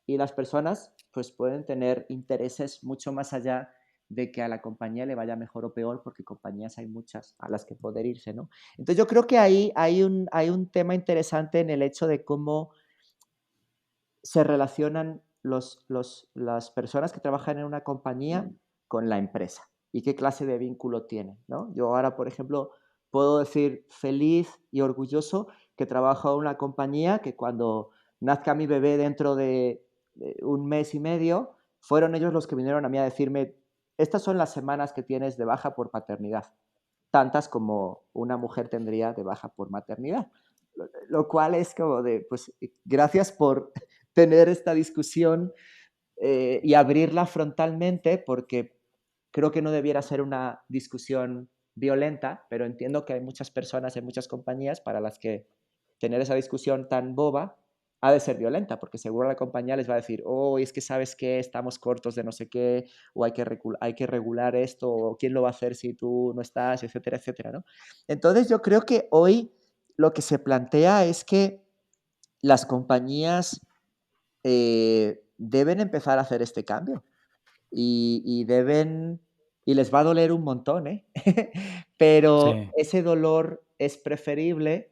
y las personas pues pueden tener intereses mucho más allá de que a la compañía le vaya mejor o peor, porque compañías hay muchas a las que poder irse, ¿no? Entonces yo creo que ahí hay un tema interesante en el hecho de cómo se relacionan las personas que trabajan en una compañía con la empresa y qué clase de vínculo tienen, ¿no? Yo ahora, por ejemplo, puedo decir feliz y orgulloso que trabajo en una compañía que cuando nazca mi bebé dentro de un mes y medio, fueron ellos los que vinieron a mí a decirme, estas son las semanas que tienes de baja por paternidad, tantas como una mujer tendría de baja por maternidad. Lo cual es como de, pues, gracias por tener esta discusión y abrirla frontalmente, porque creo que no debiera ser una discusión violenta, pero entiendo que hay muchas personas en muchas compañías para las que tener esa discusión tan boba ha de ser violenta, porque seguro la compañía les va a decir, oh, es que sabes que estamos cortos de no sé qué, o hay que regular esto, o quién lo va a hacer si tú no estás, etcétera, etcétera, ¿no? Entonces yo creo que hoy lo que se plantea es que las compañías deben empezar a hacer este cambio y deben, y les va a doler un montón, ¿eh? Pero Sí. ese dolor es preferible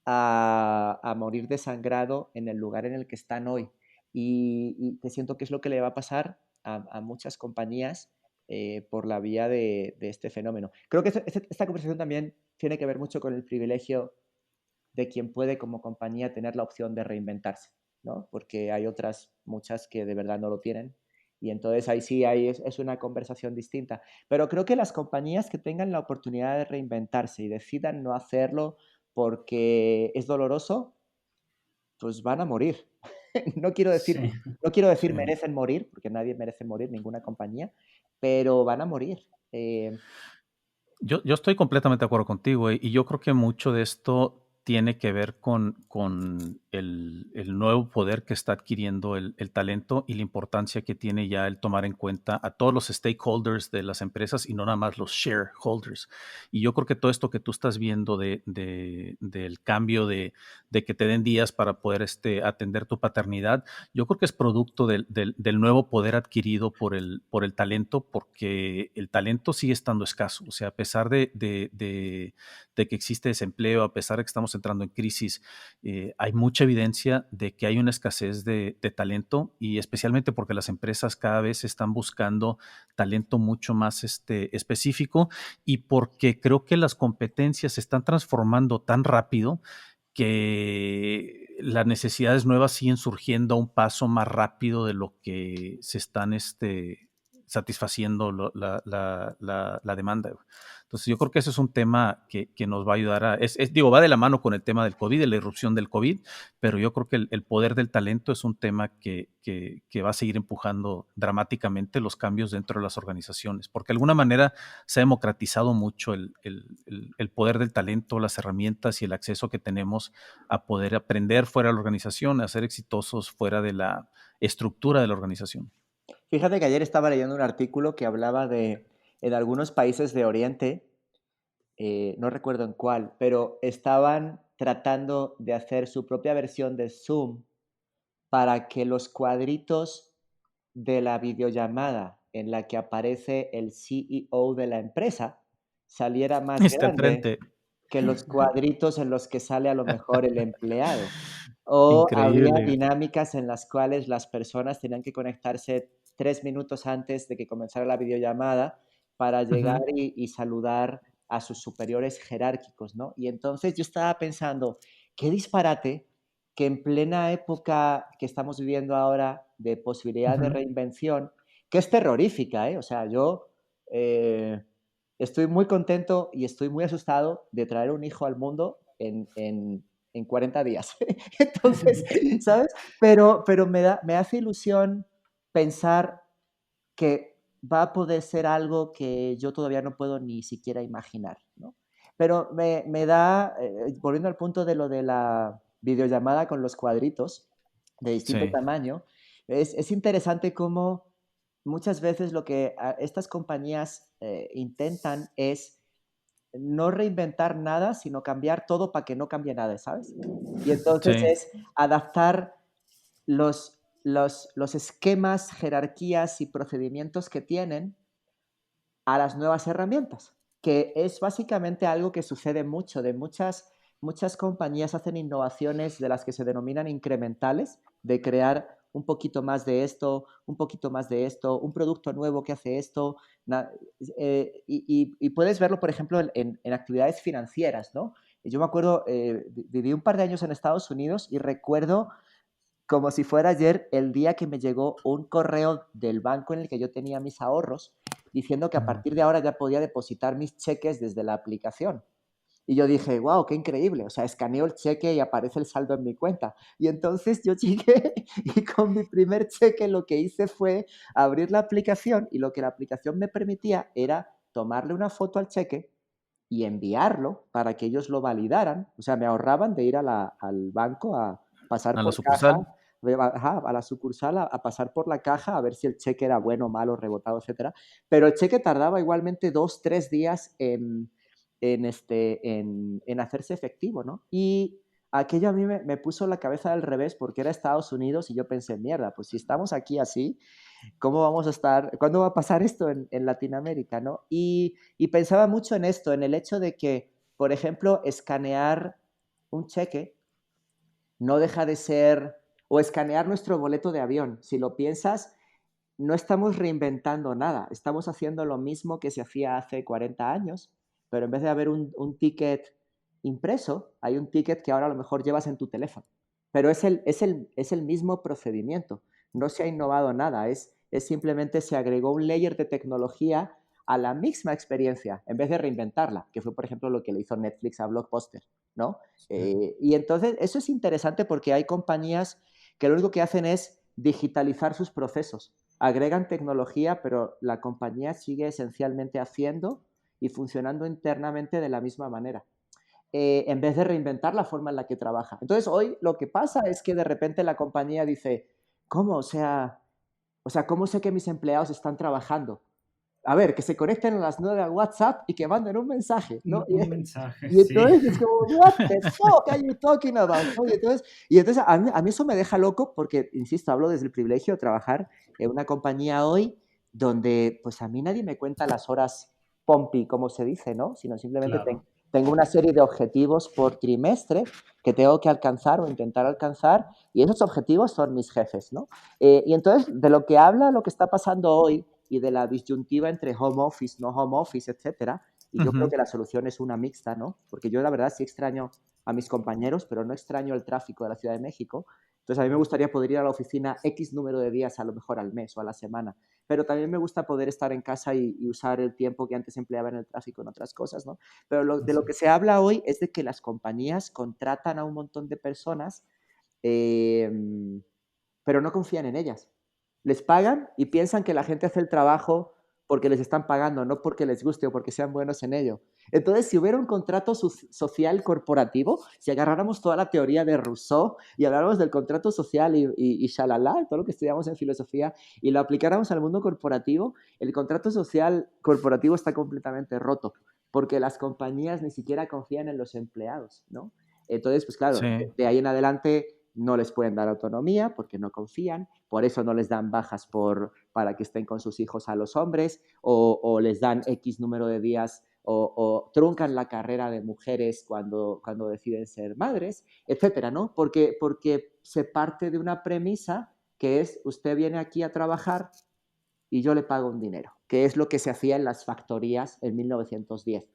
a morir desangrado en el lugar en el que están hoy. Y que siento que es lo que le va a pasar a muchas compañías por la vía de este fenómeno. Creo que esta conversación también tiene que ver mucho con el privilegio de quien puede como compañía tener la opción de reinventarse, ¿no? Porque hay otras muchas que de verdad no lo tienen y entonces ahí sí es una conversación distinta. Pero creo que las compañías que tengan la oportunidad de reinventarse y decidan no hacerlo porque es doloroso, pues van a morir. No quiero decir, Sí. no quiero decir Sí. merecen morir, porque nadie merece morir, ninguna compañía, pero van a morir. Yo estoy completamente de acuerdo contigo, y yo creo que mucho de esto tiene que ver con el nuevo poder que está adquiriendo el talento y la importancia que tiene ya el tomar en cuenta a todos los stakeholders de las empresas y no nada más los shareholders. Y yo creo que todo esto que tú estás viendo del cambio de que te den días para poder atender tu paternidad, yo creo que es producto del nuevo poder adquirido por el talento, porque el talento sigue estando escaso. O sea, a pesar de que existe desempleo, a pesar de que estamos entrando en crisis, hay mucha evidencia de que hay una escasez de talento, y especialmente porque las empresas cada vez están buscando talento mucho más específico, y porque creo que las competencias se están transformando tan rápido que las necesidades nuevas siguen surgiendo a un paso más rápido de lo que se están satisfaciendo la demanda. Entonces yo creo que ese es un tema que nos va a ayudar va de la mano con el tema del COVID, de la irrupción del COVID, pero yo creo que el poder del talento es un tema que va a seguir empujando dramáticamente los cambios dentro de las organizaciones, porque de alguna manera se ha democratizado mucho el poder del talento, las herramientas y el acceso que tenemos a poder aprender fuera de la organización, a ser exitosos fuera de la estructura de la organización. Fíjate que ayer estaba leyendo un artículo que hablaba de, en algunos países de Oriente, no recuerdo en cuál, pero estaban tratando de hacer su propia versión de Zoom para que los cuadritos de la videollamada en la que aparece el CEO de la empresa saliera más Está grande enfrente. que los cuadritos en los que sale a lo mejor el empleado. O había Increíble. dinámicas en las cuales las personas tenían que conectarse 3 minutos antes de que comenzara la videollamada para llegar Uh-huh. y saludar a sus superiores jerárquicos, ¿no? Y entonces yo estaba pensando, qué disparate que en plena época que estamos viviendo ahora de posibilidad de Uh-huh. reinvención, que es terrorífica, ¿eh? O sea, yo estoy muy contento y estoy muy asustado de traer un hijo al mundo en 40 días. Entonces, ¿sabes? Pero me hace ilusión pensar que va a poder ser algo que yo todavía no puedo ni siquiera imaginar, ¿no? Pero me da, volviendo al punto de lo de la videollamada con los cuadritos de distinto Sí, tamaño, es interesante cómo muchas veces lo que estas compañías intentan es no reinventar nada, sino cambiar todo para que no cambie nada, ¿sabes? Y entonces sí, es adaptar los esquemas, jerarquías y procedimientos que tienen a las nuevas herramientas, que es básicamente algo que sucede mucho, de muchas compañías hacen innovaciones de las que se denominan incrementales, de crear un poquito más de esto, un poquito más de esto, un producto nuevo que hace esto, y puedes verlo, por ejemplo, en actividades financieras, ¿no? Yo me acuerdo, viví un par de años en Estados Unidos y recuerdo como si fuera ayer el día que me llegó un correo del banco en el que yo tenía mis ahorros diciendo que a ujú, partir de ahora ya podía depositar mis cheques desde la aplicación. Y yo dije, wow, qué increíble. O sea, escaneo el cheque y aparece el saldo en mi cuenta. Y entonces yo llegué y con mi primer cheque lo que hice fue abrir la aplicación y lo que la aplicación me permitía era tomarle una foto al cheque y enviarlo para que ellos lo validaran. O sea, me ahorraban de ir al banco a pasar a la por caja, sucursal. ajá, a la sucursal a pasar por la caja a ver si el cheque era bueno, malo, rebotado, etcétera. Pero el cheque tardaba igualmente 2, 3 días en hacerse efectivo, ¿no? Y aquello a mí me puso la cabeza al revés porque era Estados Unidos y yo pensé, mierda, pues si estamos aquí así, ¿cómo vamos a estar? ¿Cuándo va a pasar esto en Latinoamérica, no? Y pensaba mucho en esto, en el hecho de que, por ejemplo, escanear un cheque no deja de ser, o escanear nuestro boleto de avión. Si lo piensas, no estamos reinventando nada, estamos haciendo lo mismo que se hacía hace 40 años, pero en vez de haber un ticket impreso, hay un ticket que ahora a lo mejor llevas en tu teléfono. Pero es el mismo procedimiento, no se ha innovado nada, es simplemente se agregó un layer de tecnología a la misma experiencia, en vez de reinventarla, que fue, por ejemplo, lo que le hizo Netflix a Blockbuster, ¿no? Y entonces eso es interesante porque hay compañías que lo único que hacen es digitalizar sus procesos, agregan tecnología, pero la compañía sigue esencialmente haciendo y funcionando internamente de la misma manera, en vez de reinventar la forma en la que trabaja. Entonces, hoy lo que pasa es que de repente la compañía dice, ¿cómo? O sea, ¿cómo sé que mis empleados están trabajando? A ver, que se conecten a las 9 a WhatsApp y que manden un mensaje, ¿no? Un mensaje, Y sí. entonces es como, what the fuck are you talking about? ¿No? Y entonces a mí eso me deja loco porque, insisto, hablo desde el privilegio de trabajar en una compañía hoy donde pues a mí nadie me cuenta las horas pompi, como se dice, ¿no? Sino simplemente Claro. tengo una serie de objetivos por trimestre que tengo que alcanzar o intentar alcanzar y esos objetivos son mis jefes, ¿no? Y entonces, de lo que habla, lo que está pasando hoy y de la disyuntiva entre home office, no home office, etcétera, y yo creo que la solución es una mixta, ¿no? Porque yo la verdad sí extraño a mis compañeros, pero no extraño el tráfico de la Ciudad de México. Entonces a mí me gustaría poder ir a la oficina X número de días, a lo mejor al mes o a la semana. Pero también me gusta poder estar en casa y usar el tiempo que antes empleaba en el tráfico en otras cosas, ¿no? Pero de lo que se habla hoy es de que las compañías contratan a un montón de personas, eh, pero no confían en ellas. Les pagan y piensan que la gente hace el trabajo porque les están pagando, no porque les guste o porque sean buenos en ello. Entonces, si hubiera un contrato social corporativo, si agarráramos toda la teoría de Rousseau y habláramos del contrato social y shalala, todo lo que estudiamos en filosofía, y lo aplicáramos al mundo corporativo, el contrato social corporativo está completamente roto, porque las compañías ni siquiera confían en los empleados, ¿no? Entonces, pues claro, Sí. de ahí en adelante no les pueden dar autonomía porque no confían, por eso no les dan bajas para que estén con sus hijos a los hombres, o les dan X número de días, o truncan la carrera de mujeres cuando deciden ser madres, etcétera, ¿no? Porque se parte de una premisa que es, usted viene aquí a trabajar y yo le pago un dinero, que es lo que se hacía en las factorías en 1910.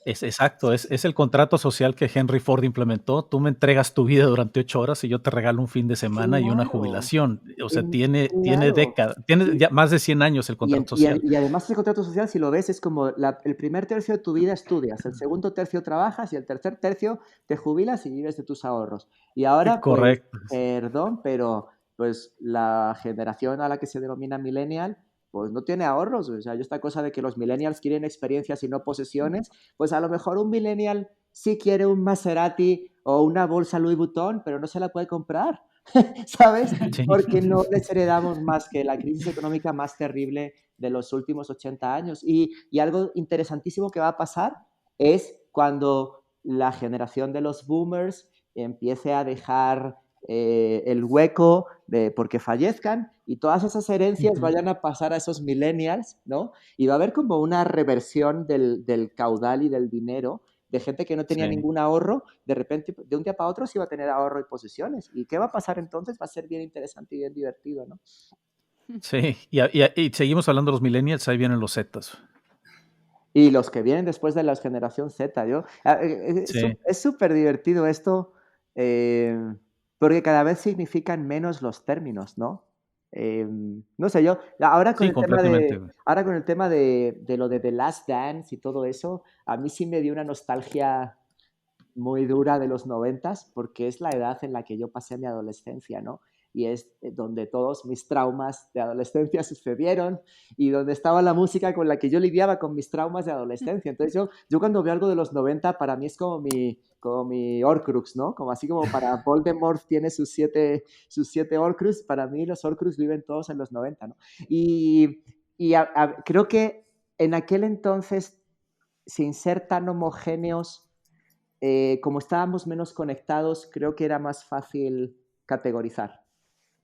Es exacto, es el contrato social que Henry Ford implementó. Tú me entregas tu vida durante 8 horas y yo te regalo un fin de semana y una Claro, jubilación. O sea, tiene claro. décadas, tiene ya más de 100 años el contrato social. Y además ese contrato social, si lo ves, es como el primer tercio de tu vida estudias, el segundo tercio trabajas y el tercer tercio te jubilas y vives de tus ahorros. Y ahora, pues, Correcto. perdón, pero pues la generación a la que se denomina millennial, pues no tiene ahorros. O sea, yo esta cosa de que los millennials quieren experiencias y no posesiones, pues a lo mejor un millennial sí quiere un Maserati o una bolsa Louis Vuitton, pero no se la puede comprar. ¿Sabes? Sí. Porque no les heredamos más que la crisis económica más terrible de los últimos 80 años. Y algo interesantísimo que va a pasar es cuando la generación de los boomers empiece a dejar el hueco porque fallezcan y todas esas herencias vayan a pasar a esos millennials, ¿no? Y va a haber como una reversión del caudal y del dinero de gente que no tenía Sí. ningún ahorro, de repente, de un día para otro, sí va a tener ahorro y posesiones. ¿Y qué va a pasar entonces? Va a ser bien interesante y bien divertido, ¿no? Sí, y seguimos hablando de los millennials, ahí vienen los Zetas. Y los que vienen después de la generación Z, Sí, es súper divertido esto, eh, porque cada vez significan menos los términos, ¿no? No sé, yo, ahora con sí, el tema completamente, de, güey. ahora con el tema de lo de The Last Dance y todo eso, a mí sí me dio una nostalgia muy dura de los 90, porque es la edad en la que yo pasé mi adolescencia, ¿no? Y es donde todos mis traumas de adolescencia sucedieron y donde estaba la música con la que yo lidiaba con mis traumas de adolescencia. Entonces yo cuando veo algo de los 90, para mí es como mi Horcrux, ¿no? Como así como para Voldemort tiene sus siete Horcrux, para mí los Horcrux viven todos en los 90, ¿no? Y creo que en aquel entonces, sin ser tan homogéneos, como estábamos menos conectados, creo que era más fácil categorizar.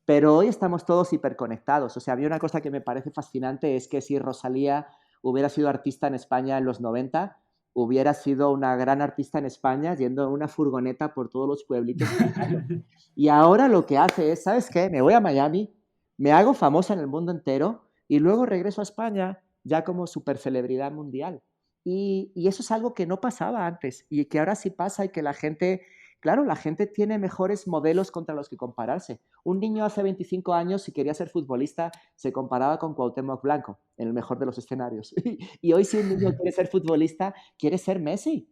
Pero hoy estamos todos hiperconectados. O sea, había una cosa que me parece fascinante, es que si Rosalía hubiera sido artista en España en los 90, hubiera sido una gran artista en España yendo en una furgoneta por todos los pueblitos cantando. Y ahora lo que hace es, ¿sabes qué? Me voy a Miami, me hago famosa en el mundo entero y luego regreso a España ya como supercelebridad mundial. Y eso es algo que no pasaba antes y que ahora sí pasa y que la gente, claro, la gente tiene mejores modelos contra los que compararse. Un niño hace 25 años, si quería ser futbolista, se comparaba con Cuauhtémoc Blanco, en el mejor de los escenarios. Y hoy si un niño quiere ser futbolista, quiere ser Messi.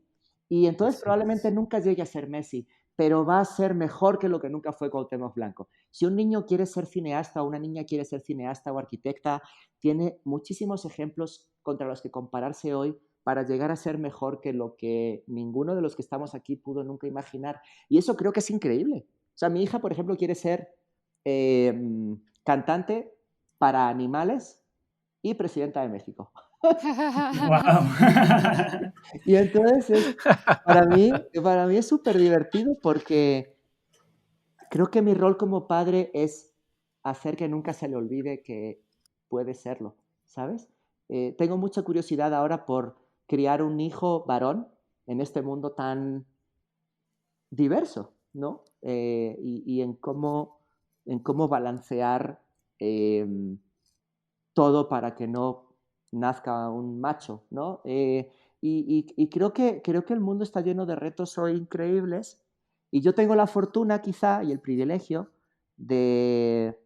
Y entonces Así probablemente es. nunca llegue a ser Messi, pero va a ser mejor que lo que nunca fue Cuauhtémoc Blanco. Si un niño quiere ser cineasta o una niña quiere ser cineasta o arquitecta, tiene muchísimos ejemplos contra los que compararse hoy para llegar a ser mejor que lo que ninguno de los que estamos aquí pudo nunca imaginar. Y eso creo que es increíble. O sea, mi hija, por ejemplo, quiere ser cantante para animales y presidenta de México. Wow. Y entonces, para mí es súper divertido porque creo que mi rol como padre es hacer que nunca se le olvide que puede serlo, ¿sabes? Tengo mucha curiosidad ahora por criar un hijo varón en este mundo tan diverso, ¿no? Y en cómo balancear todo para que no nazca un macho, ¿no? Y creo que el mundo está lleno de retos hoy increíbles y yo tengo la fortuna quizá y el privilegio de,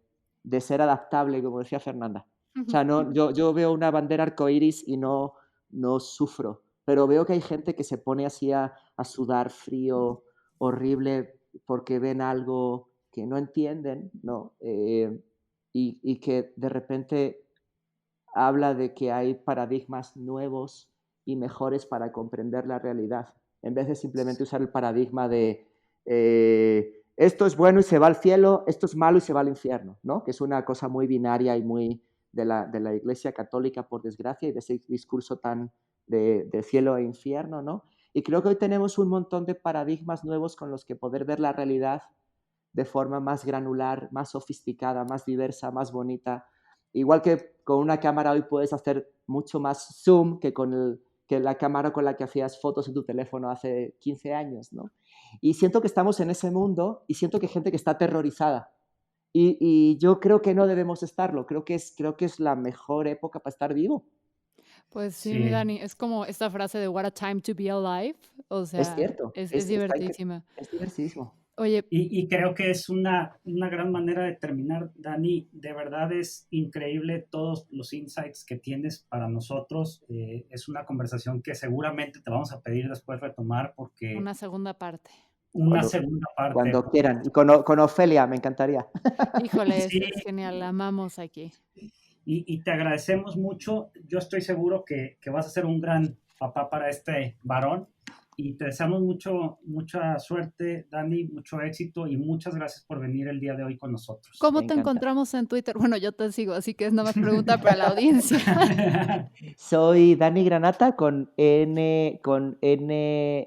de ser adaptable, como decía Fernanda. O sea, no, yo veo una bandera arcoíris y no sufro, pero veo que hay gente que se pone así a sudar frío, horrible, porque ven algo que no entienden, ¿no? Y que de repente habla de que hay paradigmas nuevos y mejores para comprender la realidad, en vez de simplemente usar el paradigma de esto es bueno y se va al cielo, esto es malo y se va al infierno, ¿no? Que es una cosa muy binaria y muy de la Iglesia Católica, por desgracia, y de ese discurso tan de cielo e infierno, ¿no? Y creo que hoy tenemos un montón de paradigmas nuevos con los que poder ver la realidad de forma más granular, más sofisticada, más diversa, más bonita. Igual que con una cámara hoy puedes hacer mucho más zoom que la cámara con la que hacías fotos en tu teléfono hace 15 años, ¿no? Y siento que estamos en ese mundo y siento que hay gente que está aterrorizada. Y yo creo que no debemos estarlo. Creo que es la mejor época para estar vivo. Pues sí, mi Sí. Dani, es como esta frase de What a time to be alive, o Es sea, cierto. es divertidísima. Es divertidísimo. Oye, Y creo que es una gran manera de terminar, Dani. De verdad es increíble todos los insights que tienes para nosotros. Es una conversación que seguramente te vamos a pedir después retomar porque una segunda parte. una Cuando, segunda parte. cuando quieran. Y con Ofelia, me encantaría. Híjole, Sí, es genial, la amamos aquí. y te agradecemos mucho. Yo estoy seguro que vas a ser un gran papá para este varón y te deseamos mucha suerte, Dani, mucho éxito y muchas gracias por venir el día de hoy con nosotros. ¿Cómo Me te encanta. encontramos en Twitter? Bueno, yo te sigo, así que es nada más pregunta para la audiencia. Soy Dani Granata con N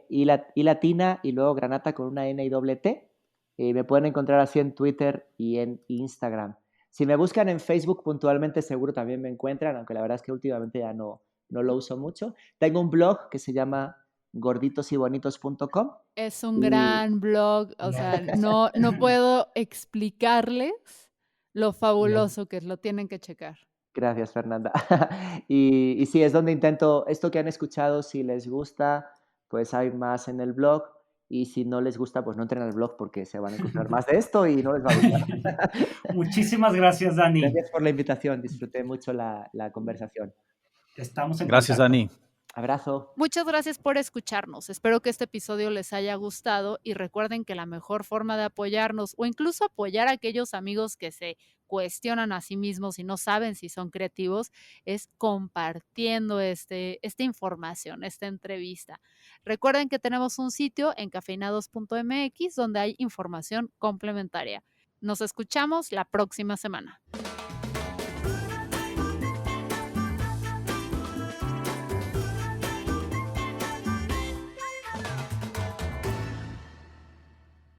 y latina y luego Granata con una N y doble T. Me pueden encontrar así en Twitter y en Instagram. Si me buscan en Facebook puntualmente seguro también me encuentran, aunque la verdad es que últimamente ya no lo uso mucho. Tengo un blog que se llama gorditosybonitos.com Es un y gran blog, o sea, no puedo explicarles lo fabuloso que es, lo tienen que checar. gracias, Fernanda. Y sí, es donde intento, esto que han escuchado, si les gusta, pues hay más en el blog. Y si no les gusta, pues no entren al blog porque se van a encontrar más de esto y no les va a gustar. Muchísimas gracias, Dani. Gracias por la invitación, disfruté mucho la conversación. Estamos en Gracias, contacto. Dani. Abrazo. Muchas gracias por escucharnos. Espero que este episodio les haya gustado y recuerden que la mejor forma de apoyarnos o incluso apoyar a aquellos amigos que se cuestionan a sí mismos y no saben si son creativos es compartiendo esta información, esta entrevista. Recuerden que tenemos un sitio en cafeinados.mx donde hay información complementaria. Nos escuchamos la próxima semana.